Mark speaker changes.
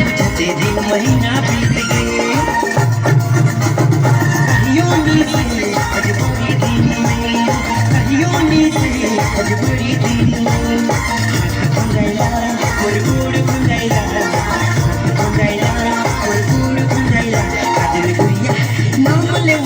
Speaker 1: महीना बीत गए कहियों नी से अजबरी दिन में कहियों नी से अजबरी दिन में गुंजाइला और गुड़ गुंजाइला गुंजाइला और गुड़ गुंजाइला कादिल गुड़िया नाम ले